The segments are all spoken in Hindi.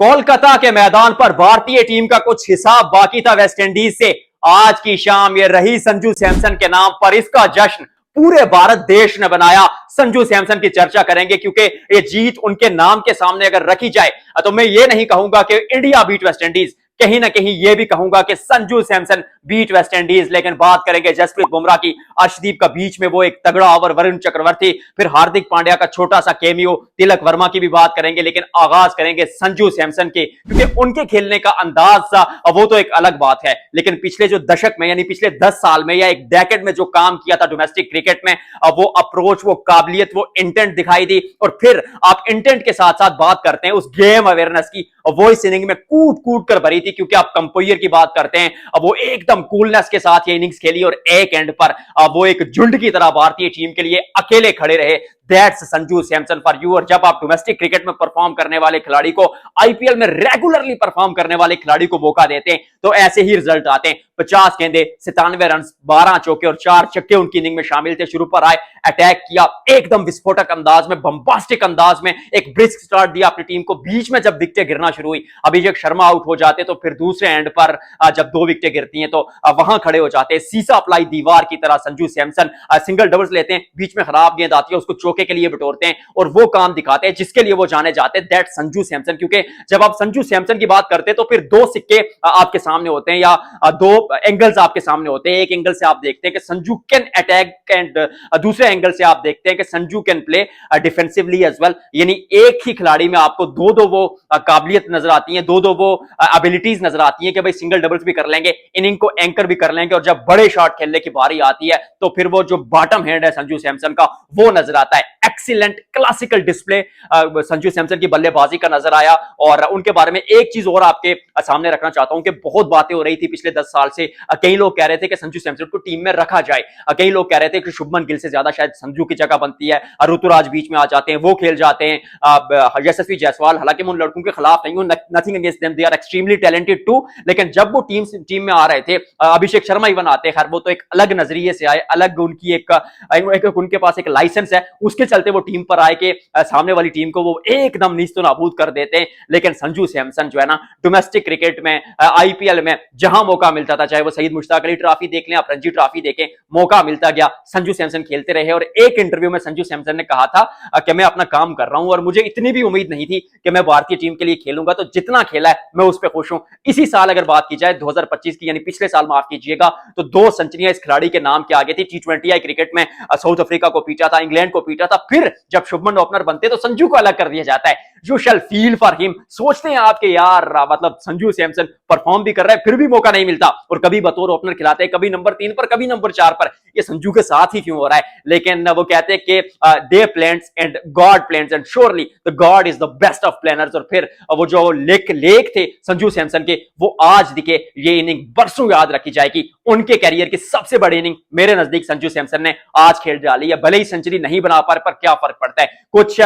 कोलकाता के मैदान पर भारतीय टीम का कुछ हिसाब बाकी था वेस्टइंडीज से। आज की शाम ये रही संजू सैमसन के नाम पर इसका जश्न पूरे भारत देश ने बनाया। संजू सैमसन की चर्चा करेंगे क्योंकि ये जीत उनके नाम के सामने अगर रखी जाए तो मैं ये नहीं कहूंगा कि इंडिया बीट वेस्टइंडीज, कहीं ना कहीं ये भी कहूंगा कि संजू सैमसन बीट वेस्टइंडीज। लेकिन बात करेंगे जसप्रीत बुमराह की, अर्शदीप का बीच में वो एक तगड़ा ओवर, वरुण चक्रवर्ती, फिर हार्दिक पांड्या का छोटा सा केमियो, तिलक वर्मा की भी बात करेंगे। लेकिन आगाज करेंगे संजू सैमसन के, क्योंकि उनके खेलने का अंदाज सा वो तो एक अलग बात है। लेकिन पिछले जो दशक में यानी पिछले 10 साल में या एक डेकेड में जो काम किया था डोमेस्टिक क्रिकेट में, वो अप्रोच, वो काबिलियत, वो इंटेंट दिखाई दी। और फिर आप इंटेंट के साथ साथ बात करते हैं उस गेम अवेयरनेस की, वो इस इनिंग में कूद कूद कर भरी थी। क्योंकि आप कंपोयर की बात करते हैं, अब वो एकदम कूलनेस के साथ ये इनिंग्स खेली और एक एंड पर वो एक झुंड की तरह भारतीय टीम के लिए अकेले खड़े रहे। That's Sanju Samson for you. और जब आप डोमेस्टिक क्रिकेट में परफॉर्म करने वाले खिलाड़ी को, आईपीएल में रेगुलरली परफॉर्म करने वाले खिलाड़ी को मौका देते हैं तो ऐसे ही रिजल्ट आते हैं। 50 गेंदे, 97 रन, 12 चौके और 4 छक्के उनकी इनिंग में शामिल थे। शुरू पर आए, अटैक किया एकदम विस्फोटक अंदाज में, बम्बास्टिक अंदाज में, एक ब्रिस्क स्टार्ट दिया अपनी टीम को। बीच में जब विकेटें गिरना शुरू हुई, अभिषेक शर्मा आउट हो जाते तो फिर दूसरे एंड पर जब 2 विकेटें गिरती हैं तो वहां खड़े हो जाते हैं सीसा अप्लाई दीवार की तरह। संजू सैमसन सिंगल डबल्स लेते हैं, बीच में खराब गेंद आती है उसको चौके के लिए बिटोरते हैं और वो काम दिखाते हैं जिसके लिए वो जाने जाते हैं। दैट संजू सैमसन। क्योंकि जब आप संजू सैमसन की बात करते हैं तो फिर 2 सिक्के आपके सामने होते हैं या 2 एंगल्स आपके सामने होते हैं। एक एंगल से आप देखते हैं कि संजू कैन अटैक एंड दूसरे एंगल से आप देखते हैं कि Sanju can play defensively as well. यानी एक ही खिलाड़ी में आपको दो वो काबिलियत नजर आती है, दो वो एबिलिटीज नजर आती है कि भाई सिंगल डबल्स भी कर लेंगे, इनिंग को एंकर भी कर लेंगे, और जब बड़े शॉट खेलने की बारी आती है तो फिर वो जो बॉटम हैंड है संजू सैमसन का वो नजर आता है। Excellent classical display Sanju Samson की बल्लेबाजी का नजर आया। और उनके बारे में एक चीज और आपके सामने रखना चाहता हूं कि बहुत बातें हो रही थी पिछले 10 साल से। कई लोग कह रहे थे कि संजू सैमसन को टीम में रखा जाए, कई लोग कह रहे थे कि शुभमन गिल से ज्यादा शायद संजू की जगह बनती है, ऋतुराज बीच में आ जाते हैं, वो खेल जाते हैं, यशस्वी जायसवाल। हालांकि मैं उन लड़कों के खिलाफ नहीं हूं, nothing against them, they are extremely talented too. लेकिन जब वो टीम में आ रहे थे, अभिषेक शर्मा इवन आते, खैर वो तो एक अलग नजरिए से आए, अलग उनकी एक उनके पास एक लाइसेंस है, उसके चलते वो टीम पर आए कि सामने वाली टीम को वो एकदम नीस्तो नाबूद कर देते हैं। लेकिन संजू सैमसन जो है ना, डोमेस्टिक क्रिकेट में, आईपीएल में जहां मौका मिलता था, चाहे वो सईद मुश्ताक अली ट्रॉफी देख लें, आप रणजी ट्रॉफी देखें, मौका मिलता गया, संजू सैमसन खेलते रहे। और एक इंटरव्यू में संजू सैमसन ने कहा था कि मैं अपना काम कर रहा हूं और मुझे इतनी भी उम्मीद नहीं थी कि मैं भारतीय टीम के लिए खेलूंगा, तो जितना खेला है मैं उस पर खुश हूं। इसी साल अगर बात की जाए 2025 की, यानी पिछले साल माफ कीजिएगा, तो 2 सेंचुरियां इस खिलाड़ी के नाम के आगे थी। T20 क्रिकेट में साउथ अफ्रीका को पीटा था, इंग्लैंड को पीटा था। फिर जब शुभमन ओपनर बनते तो संजू को अलग कर दिया जाता है। You shall feel for him. सोचते हैं आपके यार, मतलब संजू सैमसन परफॉर्म भी कर रहा है फिर भी मौका नहीं मिलता, और कभी बतौर ओपनर खिलाते हैं, कभी नंबर 3 पर, कभी नंबर 4 पर। ये संजू के साथ ही क्यों हो रहा है? लेकिन वो कहते हैं कि they plans and God plans and surely the God is the best of planners. और फिर वो जो लेख थे संजू सैमसन के, वो आज दिखे। ये इनिंग बरसों याद रखी जाएगी। उनके कैरियर की सबसे बड़ी इनिंग मेरे नजदीक संजू सैमसन ने आज खेल डाली है। भले ही सेंचुरी नहीं बना पा रहे, पर क्या फर्क पड़ता है? कुछ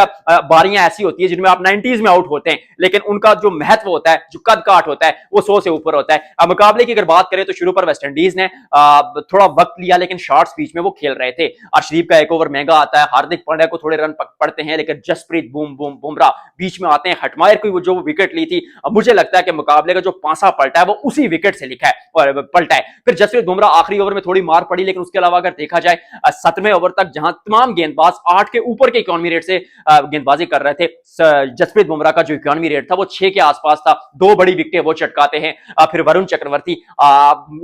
बारियां ऐसी होती है जिनमें आप 90s में आउट होते हैं, लेकिन उनका जो महत्व होता है, जो कद काट होता है, वो 100 से ऊपर होता है। मुकाबले की अगर बात करें तो शुरू पर वेस्टइंडीज ने थोड़ा वक्त लिया, लेकिन शॉर्ट्स बीच में वो खेल रहे थे। अर्शदीप का एक ओवर महंगा आता है, हार्दिक पांड्या को थोड़े रन पड़ते हैं, लेकिन जसप्रीत बुमराह बीच में आते हैं। हटमायर की जो विकेट ली थी, मुझे लगता है कि मुकाबले का जो पांसा पलटा है वो उसी विकेट से लिखा है और पलटा है। फिर जसप्रीत बुमराह आखिरी ओवर में थोड़ी मार पड़ी, लेकिन उसके अलावा अगर देखा जाए 7वें ओवर तक जहां तमाम गेंदबाज 8 के ऊपर के इकोनॉमी रेट से गेंदबाजी कर रहे थे, जसप्रीत बुमराह का जो इकोनॉमी रेट था वो 6 के आसपास था। 2 बड़ी विकेटें वो चटकाते हैं। फिर वरुण चक्रवर्ती,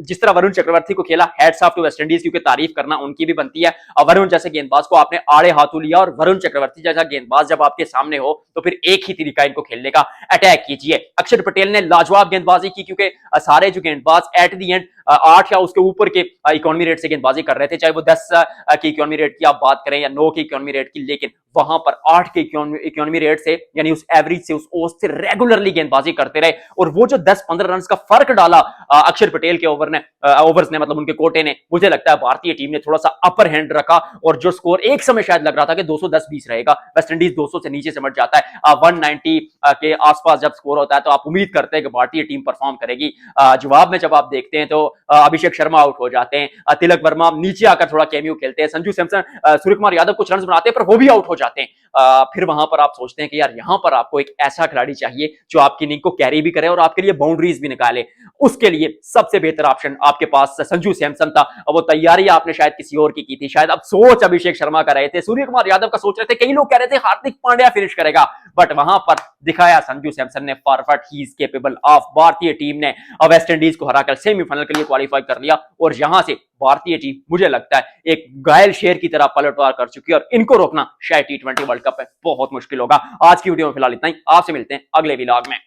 जिस तरह वरुण चक्रवर्ती को खेला, हैट्स ऑफ टू वेस्टइंडीज, क्योंकि तारीफ करना उनकी भी बनती है। वरुण जैसे गेंदबाज को आपने आड़े हाथों लिया, और वरुण चक्रवर्ती जैसा गेंदबाज जब आपके सामने हो तो फिर एक ही तरीका इनको खेलने का, अटैक कीजिए। अक्षर पटेल ने लाजवाब गेंदबाजी की, क्योंकि सारे जो गेंदबाज एट द एंड 8 या उसके ऊपर के इकोनॉमी रेट से गेंदबाजी कर रहे थे, चाहे वो 10 की इकोनॉमी रेट की आप बात करें या 9 की इकोनॉमी रेट की। लेकिन वहां पर 8 के इकोनॉमी रेट से, यानी उस एवरेज से, उस ओस से रेगुलरली गेंदबाजी करते रहे। और वो जो 10-15 रन का फर्क डाला अक्षर पटेल के ओवर्स ने, मतलब उनके कोटे ने, मुझे लगता है भारतीय टीम ने थोड़ा सा अपर हैंड रखा। और जो स्कोर एक समय शायद लग रहा था कि 210-20 रहेगा, वेस्टइंडीज 200 से नीचे समझ जाता है। 190 के आसपास जब स्कोर होता है तो आप उम्मीद करते हैं कि भारतीय टीम परफॉर्म करेगी। जवाब में जब आप देखते हैं तो अभिषेक शर्मा आउट हो जाते हैं, तिलक वर्मा नीचे आकर थोड़ा कैमियो खेलते हैं, संजू सैमसन, सूर्यकुमार यादव कुछ रन सुनाते, पर वो भी आउट हो जाते हैं। फिर वहां पर आप सोचते हैं कि यार यहां पर आपको एक ऐसा खिलाड़ी चाहिए जो आपकी इनिंग को कैरी भी करे और आपके लिए बाउंड्रीज भी निकाले। उसके लिए सबसे बेहतर ऑप्शन आपके पास संजू सैमसन था। अब वो तैयारी आपने शायद किसी और की थी, शायद अब सोच अभिषेक शर्मा का रहे थे, सूर्य कुमार यादव का सोच रहे थे, कई लोग कह रहे थे हार्दिक पांड्या फिनिश करेगा, बट वहां पर दिखाया संजू सैमसन ने forward, he is capable of. भारतीय टीम ने वेस्ट इंडीज को हराकर सेमीफाइनल के लिए क्वालिफाई कर लिया और यहां से भारतीय टीम मुझे लगता है एक घायल शेर की तरह पलटवार कर चुकी है और इनको रोकना शायद T20 वर्ल्ड कप में बहुत मुश्किल होगा। आज की वीडियो में फिलहाल इतना ही, आपसे मिलते हैं अगले व्लॉग में।